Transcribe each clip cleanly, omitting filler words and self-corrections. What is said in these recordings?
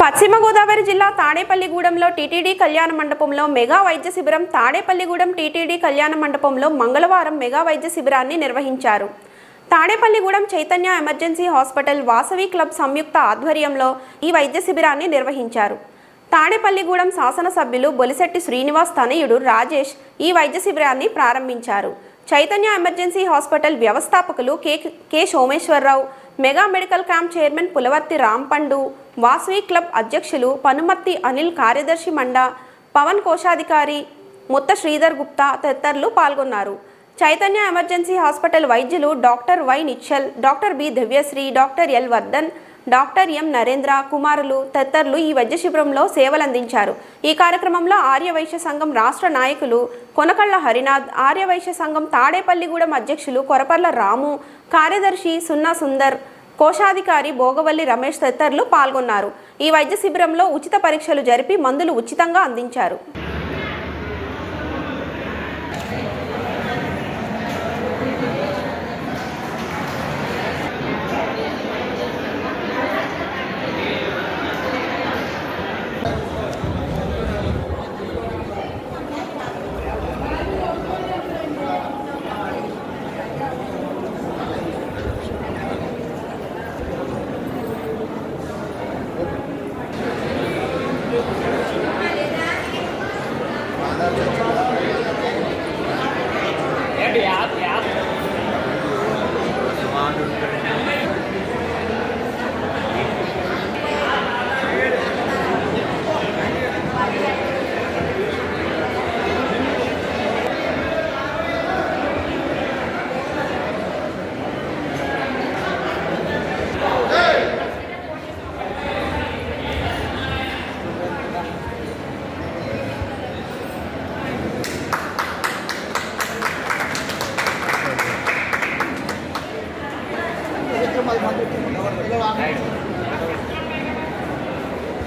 పశ్చిమ గోదావరి జిల్లా తాడేపల్లిగూడెంలో టీటీడీ కళ్యాణ మండపంలో మెగా వైద్య శిబిరం. తాడేపల్లిగూడెం టీటీడీ కళ్యాణ మండపంలో మంగళవారం మెగా వైద్య శిబిరాన్ని నిర్వహించారు. Tadepalligudem Chaitanya emergency hospital, Vasavi club సంయుక్త ఆధ్వర్యంలో ఈ వైద్య శిబిరాన్ని నిర్వహించారు. తాడేపల్లిగూడెం శాసనసభ్యులు బొలిశెట్టి శ్రీనివాస్ తనయుడు రాజేష్ ఈ వైద్య శిబిరాన్ని ప్రారంభించారు. చైతన్య ఎమర్జెన్సీ హాస్పిటల్ వ్యవస్థాపకులు K Someswararao, mega medical camp chairman Pulavarthi Rampandu, Vasavi club అధ్యక్షులు పనుమర్తి అనిల్, కార్యదర్శి మండ పవన్, కోశాధికారి ముత్త శ్రీధర్ గుప్తా తదితరులు పాల్గొన్నారు. చైతన్య ఎమర్జెన్సీ హాస్పిటల్ వైద్యులు doctor Y Nischal, doctor B Divyasri, doctor L Vardhan, doctor M Narendra కుమారులు తదితరులు ఈ వైద్య శిబిరంలో సేవలందించారు. ఈ కార్యక్రమంలో ఆర్యవైశ్య సంఘం రాష్ట్ర నాయకులు కొనకళ్ళ హరినాథ్, ఆర్యవైశ్య సంఘం తాడేపల్లిగూడెం అధ్యక్షులు కొరపర్ల రాము, కార్యదర్శి సున్నా సుందర్, కోశాధికారి భోగవల్లి రమేష్ తదితరులు పాల్గొన్నారు. ఈ వైద్య శిబిరంలో ఉచిత పరీక్షలు జరిపి మందులు ఉచితంగా అందించారు.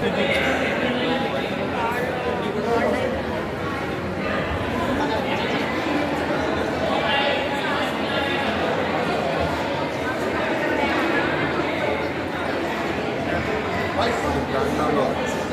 Right.